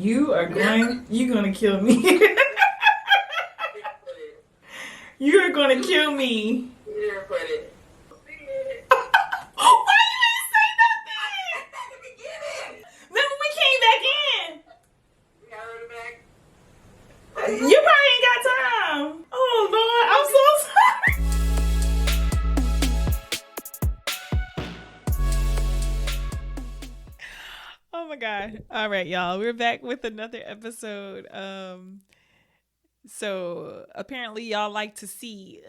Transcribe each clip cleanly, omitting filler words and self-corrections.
You're gonna kill me. You're gonna kill me. You're funny. Why you didn't say nothing? At the beginning. Remember we came back in. We got her back. You probably ain't got time. Oh Lord, I'm so sorry. Oh my God. All right, y'all. We're back with another episode. So apparently y'all like to see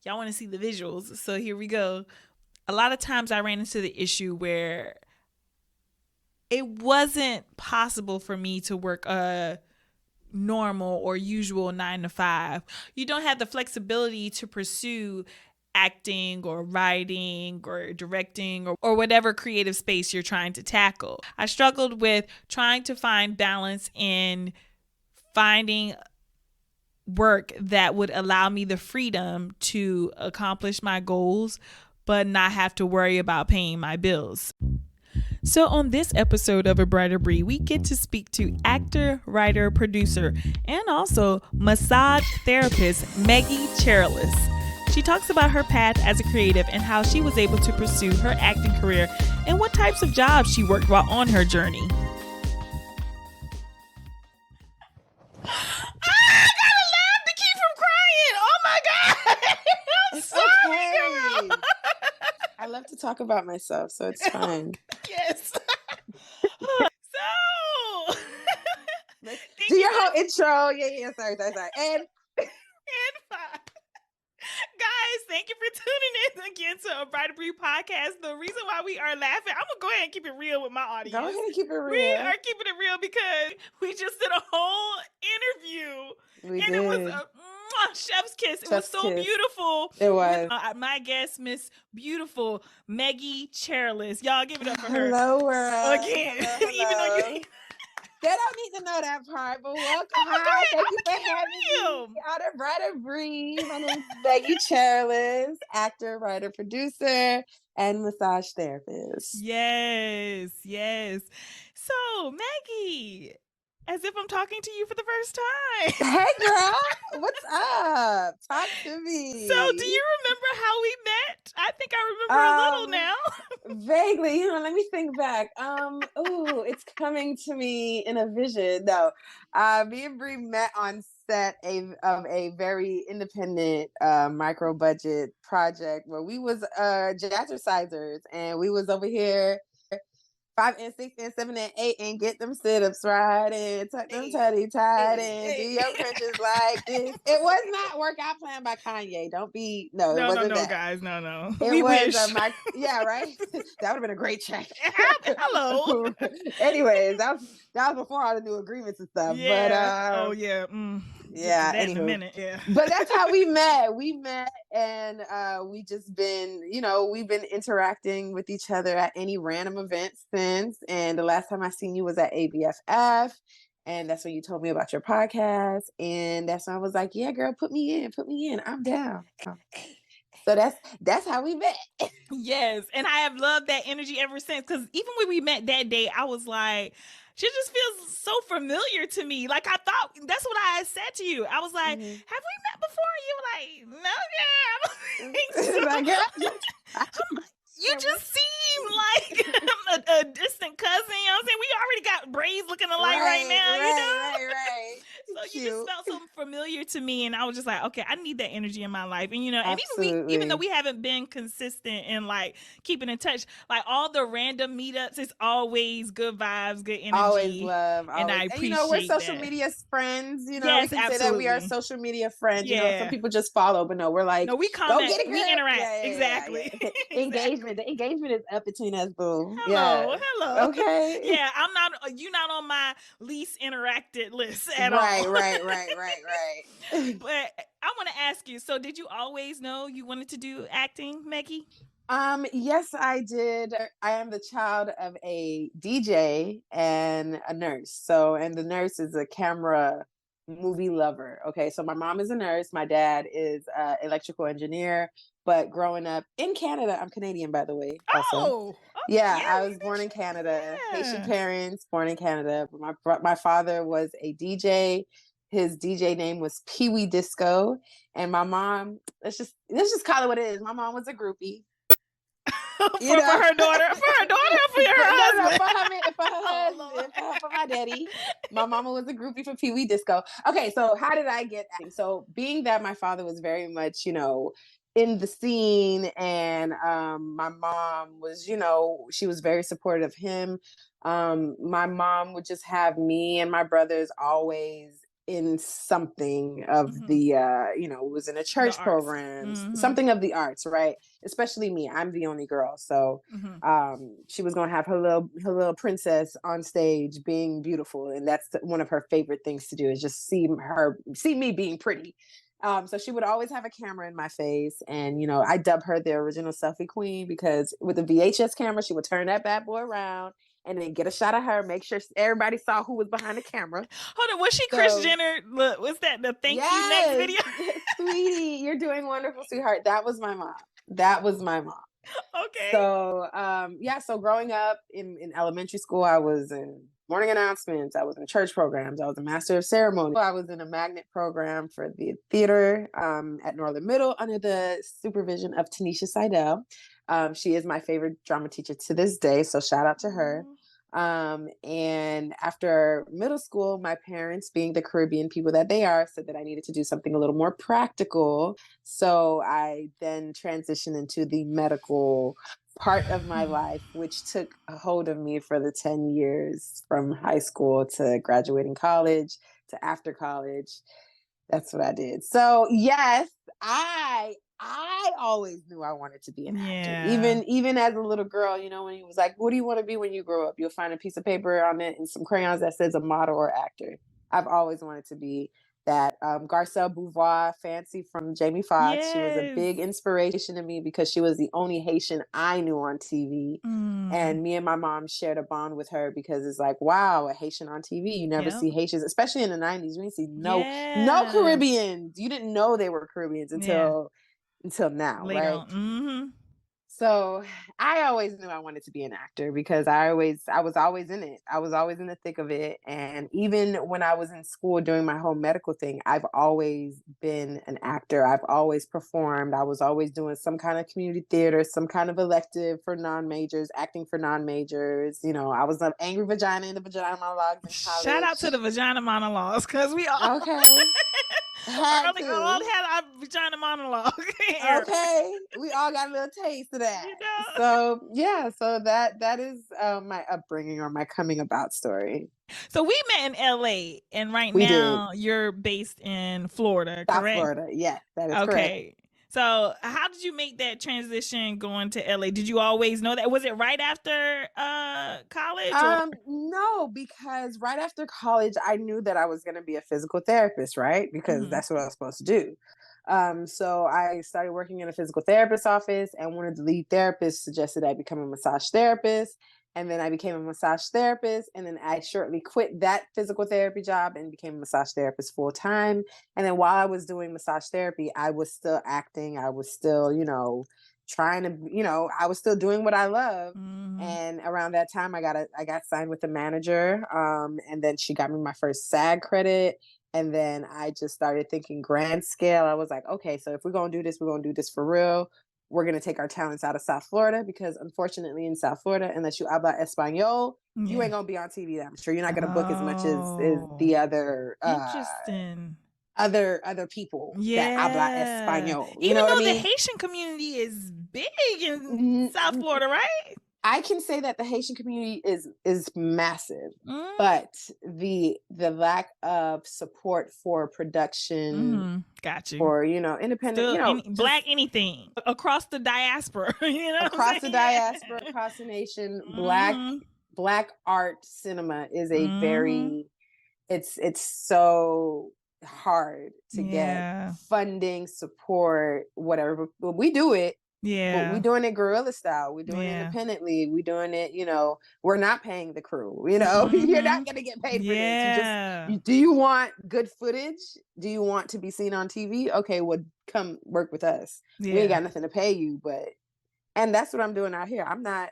y'all want to see the visuals. So here we go. A lot of times I ran into the issue where it wasn't possible for me to work a normal or usual 9 to 5. You don't have the flexibility to pursue acting or writing or directing or whatever creative space you're trying to tackle. I struggled with trying to find balance in finding work that would allow me the freedom to accomplish my goals, but not have to worry about paying my bills. So on this episode of A Brighter Bree, we get to speak to actor, writer, producer, and also massage therapist Meggie Chérilus. She talks about her path as a creative and how she was able to pursue her acting career and what types of jobs she worked while on her journey. I gotta laugh to keep from crying. Oh my God. I'm It's sorry, okay. girl. I love to talk about myself, so it's fine. Yes. So, Do your whole intro. Yeah. Sorry. And guys, thank you for tuning in again to A Brighter Bree Podcast. The reason why we are laughing, I'm going to go ahead and keep it real with my audience. go ahead and keep it real. We are keeping it real because we just did a whole interview. We It was did. a chef's kiss. It was Chef's so kiss. beautiful. It was. My guest, Miss Beautiful Meggie Chérilus. Y'all give it up for her. Hello, world. Again. Hello. Even though you... They don't need to know that part, but welcome. Go ahead. Hi, thank you I'ma for keep it having real. me on A Brighter Bree. My name is Meggie Chérilus, actor, writer, producer, and massage therapist. Yes. So, Maggie, as if I'm talking to you for the first time. Hey, girl, what's up? Talk to me. So, do you remember how we met? I think I remember a little now. Vaguely, let me think back. It's coming to me in a vision. No, me and Bree met on set of a very independent, micro budget project where we was jazzercisers, and we was over here 5 and 6 and 7 and 8 and get them sit-ups right and tuck them tutty tight and do your crunches like this. It was not Workout Plan by Kanye. It wasn't that. Guys, no. It We was wish. Yeah, right. That would have been a great track. Hello. Anyways, that was before all the new agreements and stuff. Yeah. But yeah. yeah. In a Anywho. minute. Yeah. But that's how we met. We met, and we just been, we've been interacting with each other at any random event since. And the last time I seen you was at ABFF. And that's when you told me about your podcast. And that's when I was like, yeah, girl, put me in. I'm down. So that's how we met. Yes. And I have loved that energy ever since. Because even when we met that day, I was like, she just feels so familiar to me. Like, I thought, that's what I said to you. I was like, have we met before? You were like, no, girl, I don't think so. Like, girl, you just seem like a distant cousin. You know what I'm saying? We already got braids looking alike right now. Right. So Cute. you just felt so familiar to me, and I was just like, okay, I need that energy in my life. And and Absolutely. even though we haven't been consistent in like keeping in touch, like all the random meetups, it's always good vibes, good energy. Always love, and I appreciate and we're social that. media friends. Yes, we can say that we are social media friends. Yeah. Some people just follow, but no, we're like, no, we comment, go get it, girl. we interact. Yeah, exactly. Engagement. The engagement is up between us, boo. Hello. Okay. Yeah, you're not on my least interacted list at right, all. Right. But I want to ask you, so did you always know you wanted to do acting, Meggie? Yes, I did. I am the child of a DJ and a nurse. And the nurse is a camera movie lover. Okay, so my mom is a nurse. My dad is an electrical engineer. But growing up in Canada, I'm Canadian, by the way. Also. Yeah, Yeah, I we was born in Canada. Haitian yeah. parents, born in Canada. My father was a DJ. His DJ name was Pee Wee Disco, and my mom. Let's just call it what it is. My mom was a groupie. You For know, her daughter, or for her no, husband. for my daddy. My mama was a groupie for Pee Wee Disco. Okay, so how did I get acting? So being that my father was very much, in the scene, and my mom was, she was very supportive of him. My mom would just have me and my brothers always in something of the was in a The church arts. program, Mm-hmm. something of the arts, right? Especially me, I'm the only girl, so she was going to have her little princess on stage being beautiful, and that's one of her favorite things to do, is just see me being pretty. So she would always have a camera in my face, and I dub her the original selfie queen, because with the VHS camera, she would turn that bad boy around and then get a shot of her, make sure everybody saw who was behind the camera. Hold on, was she Kris So Jenner? Look, what's that? The thank you next yes, video? sweetie, you're doing wonderful, sweetheart. That was my mom. That was my mom. Okay. So so growing up in elementary school, I was in morning announcements, I was in church programs, I was a master of ceremony, I was in a magnet program for the theater at Northern Middle under the supervision of Tanisha Seidel. She is my favorite drama teacher to this day, so shout out to her. And after middle school, my parents, being the Caribbean people that they are, said that I needed to do something a little more practical. So I then transitioned into the medical part of my life, which took a hold of me for the 10 years from high school to graduating college to after college. That's what I did. So yes, I always knew I wanted to be an actor. Yeah. Even as a little girl, when he was like, "What do you want to be when you grow up?" You'll find a piece of paper on it and some crayons that says a model or actor. I've always wanted to be that. Garcelle Beauvoir, Fancy from Jamie Foxx. She was a Yes. big inspiration to me because she was the only Haitian I knew on TV. And me and my mom shared a bond with her, because it's like, wow, a Haitian on TV. You never see Haitians, especially in the 90s. You didn't see no Caribbeans. You didn't know they were Caribbeans until now, later right? on. So I always knew I wanted to be an actor, because I was always in it. I was always in the thick of it. And even when I was in school doing my whole medical thing, I've always been an actor. I've always performed. I was always doing some kind of community theater, some kind of elective for non-majors, acting for non-majors. I was an angry vagina in the vagina monologues in college. Shout out to the vagina monologues, because we all okay. all had our vagina monologue. Okay, we all got a little taste of that. So that is my upbringing, or my coming about story. So we met in LA, and right now you're based in Florida, South Correct? Florida. Yes, that is correct. Okay. So how did you make that transition going to LA? Did you always know that? Was it right after college? No, because right after college, I knew that I was going to be a physical therapist, right? Because that's what I was supposed to do. So I started working in a physical therapist office, and one of the lead therapists suggested I become a massage therapist. And then I became a massage therapist, and then I shortly quit that physical therapy job and became a massage therapist full time. And then while I was doing massage therapy, I was still acting. I was still, trying to, I was still doing what I love. And around that time, I got signed with a manager, and then she got me my first SAG credit. And then I just started thinking grand scale. I was like, okay, so if we're going to do this, we're going to do this for real. We're going to take our talents out of South Florida, because unfortunately in South Florida, unless you habla Espanol, you ain't going to be on TV. I'm sure you're not going to book as much as the other interesting other people that habla Espanol. You Even know what though I mean? the Haitian community is big in South Florida, right? I can say that the Haitian community is massive, but the lack of support for production, got you, for independent, still black anything across the diaspora, across the diaspora, across the nation, black art cinema is a very it's so hard to get funding, support, whatever, but we do it. But we're doing it guerrilla style. We're doing it independently. We're doing it, we're not paying the crew. You're not going to get paid for this. Do you want good footage? Do you want to be seen on TV? Okay, well, come work with us. We ain't got nothing to pay you, and that's what I'm doing out here. I'm not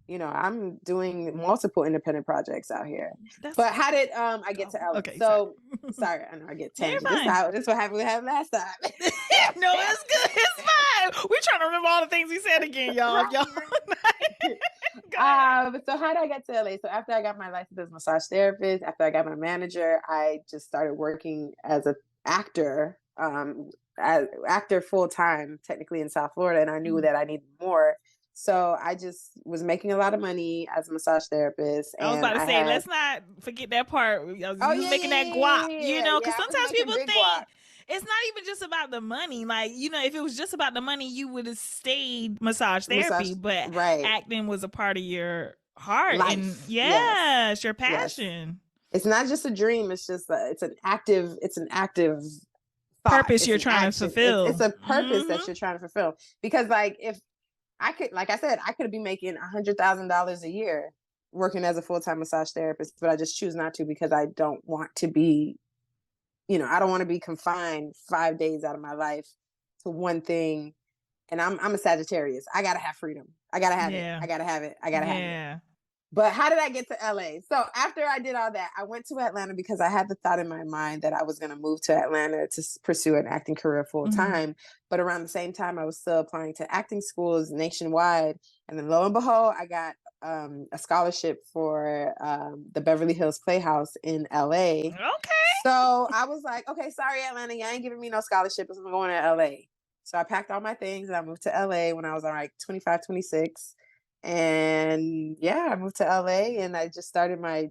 I'm doing multiple independent projects out here. But how did I get to LA? Okay, so sorry, I know I get tangent. This is what happened we had last time. No, it's good. It's fine. We're trying to remember all the things we said again, y'all. So how did I get to LA? So after I got my license as a massage therapist, after I got my manager, I just started working as an actor, full time, technically in South Florida, and I knew that I needed more. So I just was making a lot of money as a massage therapist. I was about to say, let's not forget that part. You was making that guap, because sometimes people think it's not even just about the money. Like, if it was just about the money, you would have stayed massage therapy, but acting was a part of your heart. Life. And it's your passion. Yes. It's not just a dream. It's just, it's an active purpose you're trying to fulfill. It's a purpose that you're trying to fulfill. Because if I could, like I said, I could be making $100,000 a year working as a full-time massage therapist, but I just choose not to because I don't want to be, I don't want to be confined 5 days out of my life to one thing. And I'm a Sagittarius. I got to have freedom. I got to have it. I got to have it. I got to have it. But how did I get to LA? So after I did all that, I went to Atlanta because I had the thought in my mind that I was going to move to Atlanta to pursue an acting career full time. Mm-hmm. But around the same time, I was still applying to acting schools nationwide. And then lo and behold, I got a scholarship for the Beverly Hills Playhouse in LA. Okay. So I was like, okay, sorry, Atlanta, you ain't giving me no scholarship. I'm going to LA. So I packed all my things and I moved to LA when I was like 25, 26. And I moved to LA and I just started my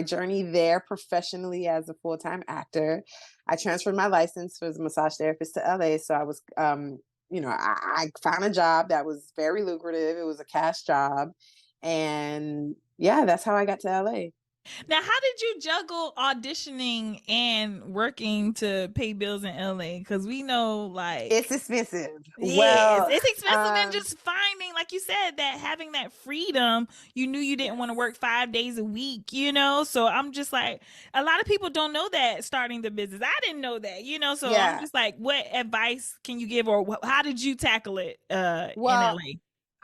journey there professionally as a full-time actor. I transferred my license as a massage therapist to LA. So I was, I found a job that was very lucrative. It was a cash job. And that's how I got to LA. Now, how did you juggle auditioning and working to pay bills in LA? Because we know, it's expensive. It's expensive, and just finding, like you said, that having that freedom, you knew you didn't want to work 5 days a week, So I'm just like, a lot of people don't know that starting the business. I didn't know that, So I'm just like, what advice can you give, or how did you tackle it in LA?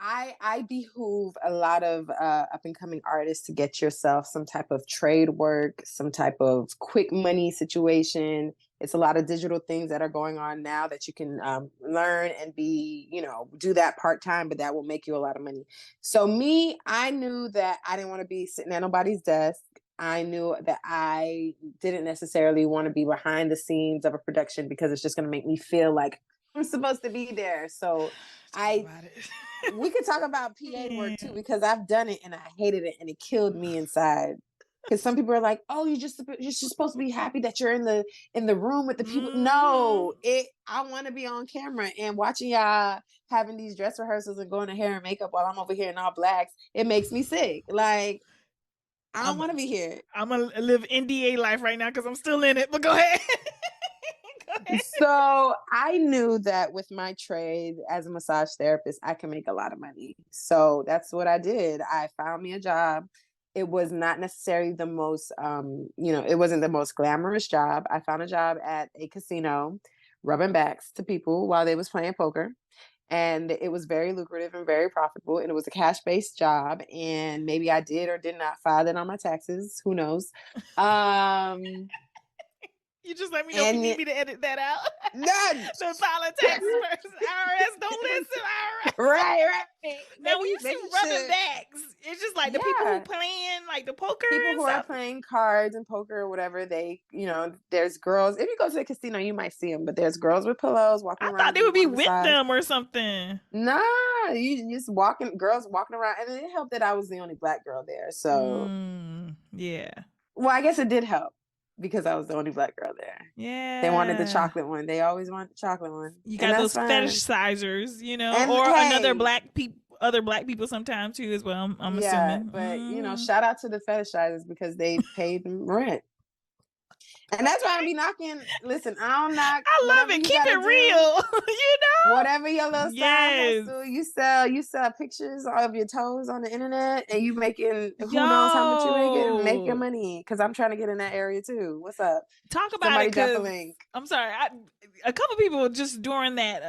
I behoove a lot of up and coming artists to get yourself some type of trade work, some type of quick money situation. It's a lot of digital things that are going on now that you can learn and be, do that part-time, but that will make you a lot of money. So I knew that I didn't want to be sitting at nobody's desk. I knew that I didn't necessarily want to be behind the scenes of a production because it's just going to make me feel like I'm supposed to be there. So we could talk about PA work too, because I've done it and I hated it and it killed me inside. Because some people are like, "Oh, you're just supposed to be happy that you're in the room with the people." No, I want to be on camera and watching y'all having these dress rehearsals and going to hair and makeup while I'm over here in all blacks. It makes me sick. Like, I don't want to be here. I'm gonna live NDA life right now because I'm still in it. But go ahead. So I knew that with my trade as a massage therapist, I can make a lot of money. So that's what I did. I found me a job. It was not necessarily the most, it wasn't the most glamorous job. I found a job at a casino, rubbing backs to people while they was playing poker. And it was very lucrative and very profitable. And it was a cash-based job. And maybe I did or did not file it on my taxes. Who knows? You just let me know if you need me to edit that out. No. So file a tax first. IRS, don't listen, IRS. Right. Now, when you see rubbing backs, it's just like the people who playing like the poker. People who are playing cards and poker or whatever, there's girls. If you go to the casino, you might see them, but there's girls with pillows walking around. I thought they would be with them or something. Nah, you just girls walking around. And it helped that I was the only Black girl there. So, Well, I guess it did help. Because I was the only Black girl there. Yeah. They wanted the chocolate one. They always wanted the chocolate one. You got those fetishizers, other Black people sometimes too as well, I'm assuming. But, shout out to the fetishizers because they paid rent. And that's why I be knocking. Listen, I don't knock. I love it. Keep it real. Whatever your little Yes. side hustle, you sell pictures of your toes on the internet, and you making who Yo. knows how much you making money. Because I'm trying to get in that area too. What's up? Talk about Somebody it. drop a link. I'm sorry. A couple people just during that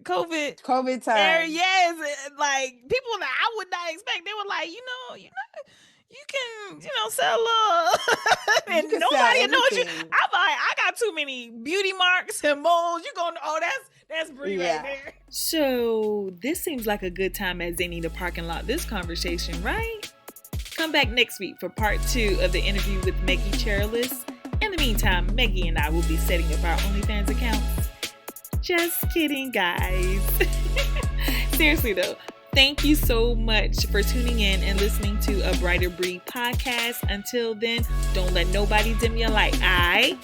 COVID time. era, yes, like people that I would not expect. They were like, you can, sell and nobody knows you. I'm like, I got too many beauty marks and moles. You going, that's Bree right there. So this seems like a good time as any to park and lock this conversation, right? Come back next week for part 2 of the interview with Meggie Chérilus. In the meantime, Meggie and I will be setting up our OnlyFans accounts. Just kidding, guys. Seriously though, thank you so much for tuning in and listening to A Brighter Bree Podcast. Until then, don't let nobody dim your light, alright?